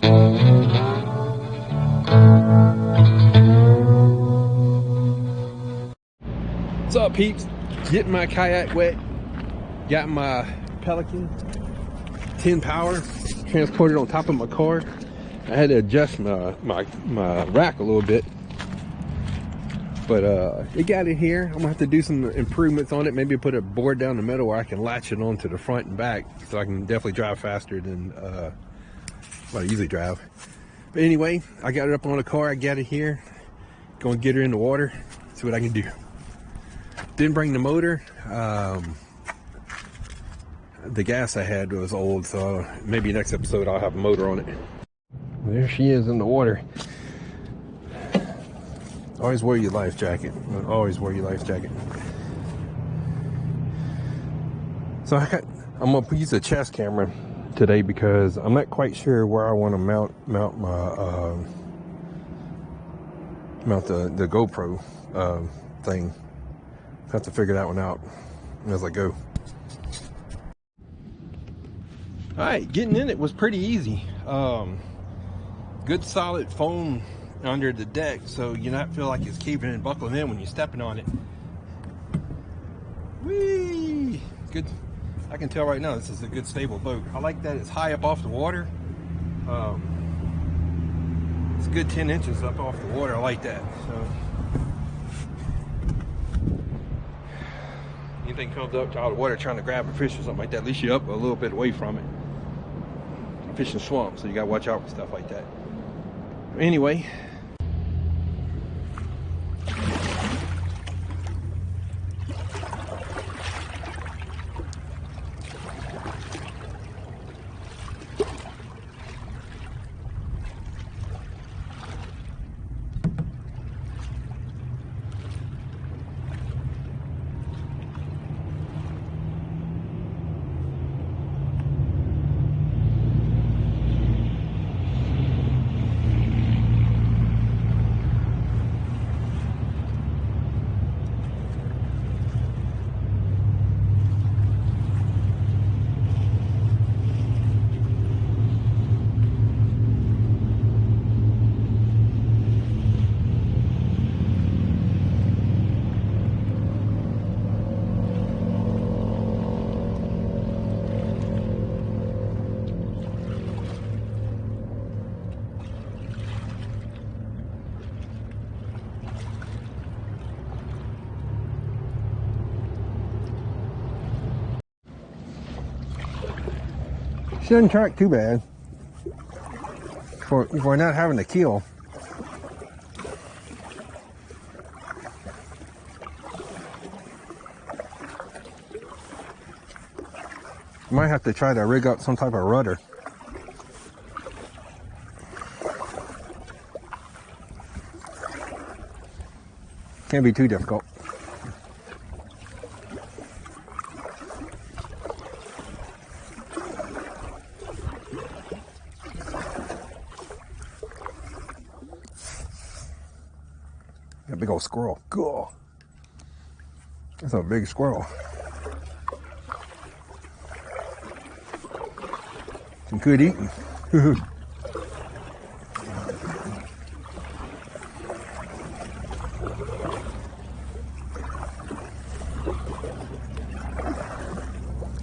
What's up, peeps? Getting my kayak wet. Got my Pelican 10 power transported on top of my car. I had to adjust my rack a little bit, but it got it here. I'm gonna have to do some improvements on it. Maybe put a board down the middle where I can latch it onto the front and back, so I can definitely drive faster than what I usually drive. But anyway, I got it up on the car. I got it here. Gonna get her in the water. See what I can do. Didn't bring the motor. The gas I had was old, so maybe next episode I'll have a motor on it. There she is in the water. Always wear your life jacket. Always wear your life jacket. So I'm gonna use a chest camera today because I'm not quite sure where I want to mount the GoPro thing. Have to figure that one out as I go. Alright, getting in it was pretty easy. Good solid foam under the deck, so you not feel like it's caving and buckling in when you're stepping on it. Whee! Good. I can tell right now this is a good stable boat. I like that it's high up off the water. It's a good 10 inches up off the water. I like that. So anything comes up to out of the water trying to grab a fish or something like that, at least you're up a little bit away from it. I'm fishing swamp, so you gotta watch out for stuff like that. Anyway, shouldn't track too bad for not having to keel. Might have to try to rig up some type of rudder. Can't be too difficult. Got a big old squirrel. Cool. That's a big squirrel. Some good eating.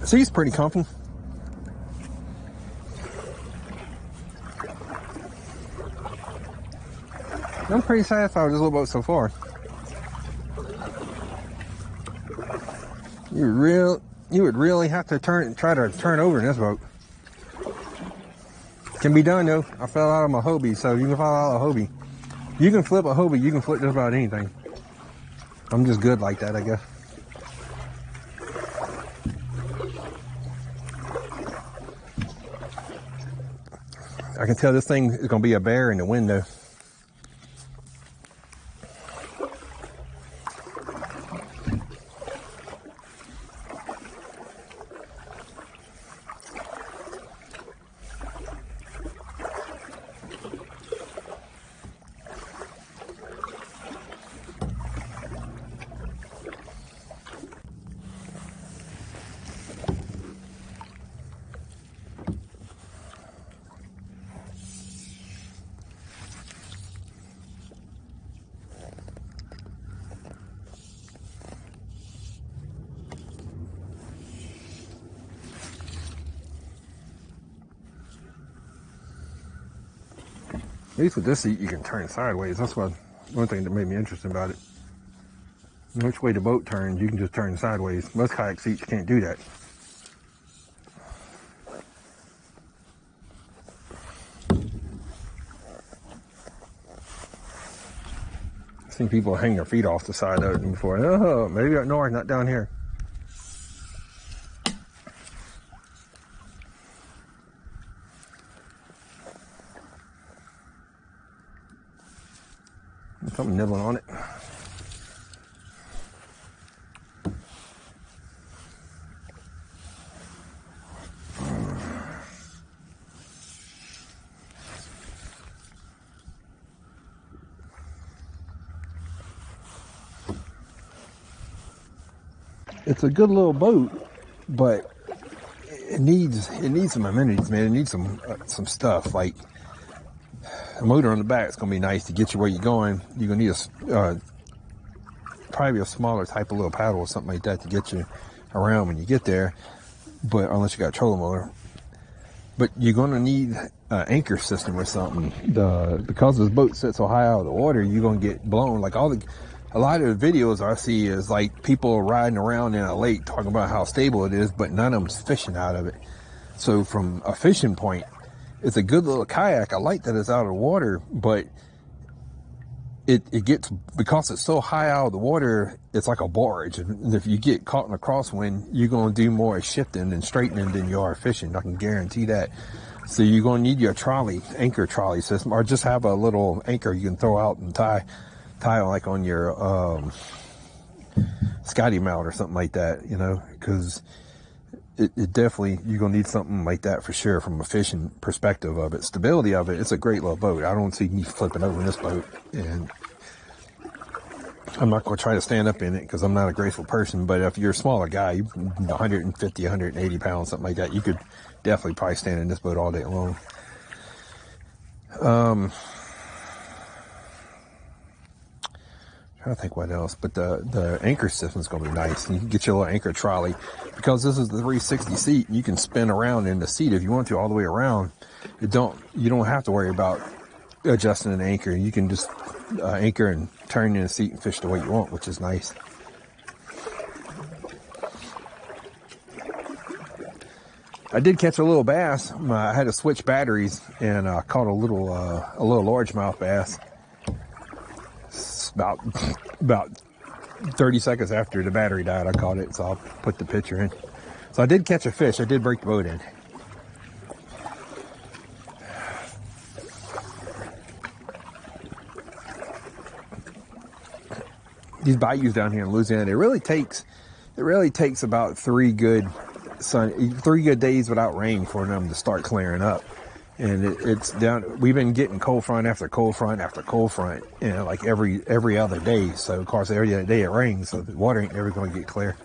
Seat's pretty comfy. I'm pretty satisfied with this little boat so far. You would really have to try to turn over in this boat. Can be done though. I fell out of my Hobie, so you can fall out of a Hobie. You can flip a Hobie, you can flip just about anything. I'm just good like that, I guess. I can tell this thing is gonna be a bear in the window. least with this seat, you can turn sideways. That's one thing that made me interested about it. Which way the boat turns, you can just turn sideways. Most kayak seats can't do that. I've seen people hang their feet off the side of it before. Oh, maybe up north, not down here. Something nibbling on it. It's a good little boat, but it needs some amenities, man. It needs some stuff. Like a motor on the back is gonna be nice to get you where you're going. You're gonna need probably a smaller type of little paddle or something like that to get you around when you get there. But unless you got a trolling motor, but you're gonna need an anchor system or something. Because this boat sits so high out of the water, you're gonna get blown. Like a lot of the videos I see is like people riding around in a lake talking about how stable it is, but none of them's fishing out of it. So from a fishing point, it's a good little kayak. I like that it's out of the water, but it gets, because it's so high out of the water, it's like a barge. And if you get caught in a crosswind, you're going to do more shifting and straightening than you are fishing. I can guarantee that. So you're going to need your anchor trolley system, or just have a little anchor you can throw out and tie like on your Scotty mount or something like that, you know, because it definitely, you're gonna need something like that for sure from a fishing perspective of it. Stability of it, it's a great little boat. I don't see me flipping over in this boat, and I'm not gonna try to stand up in it because I'm not a graceful person. But if you're a smaller guy, 150, 180 pounds, something like that, you could definitely probably stand in this boat all day long. Trying to think what else, but the anchor system is going to be nice. And you can get your little anchor trolley, because this is the 360 seat. You can spin around in the seat if you want to, all the way around. You don't have to worry about adjusting an anchor. You can just anchor and turn in the seat and fish the way you want, which is nice. I did catch a little bass. I had to switch batteries, and caught a little largemouth bass. About 30 seconds after the battery died, I caught it, so I'll put the picture in. So I did catch a fish. I did break the boat in. These bayous down here in Louisiana, it really takes about 3 good days without rain for them to start clearing up. And it's down. We've been getting cold front after cold front after cold front, like every other day. So of course every other day it rains, so the water ain't never going to get clear.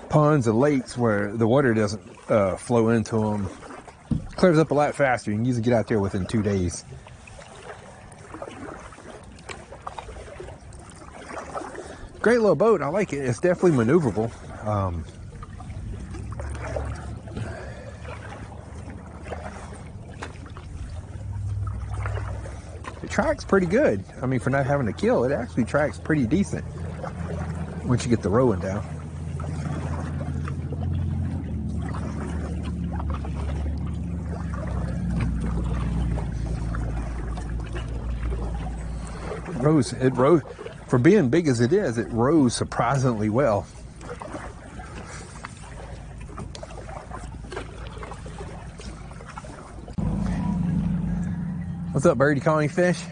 Ponds and lakes where the water doesn't flow into them clears up a lot faster. You can usually get out there within 2 days. Great little boat. I like it. It's definitely maneuverable. It tracks pretty good. I mean, for not having to kill, it actually tracks pretty decent once you get the rowing down. It rose, for being big as it is, it rose surprisingly well. What's up, Birdie? Call any fish?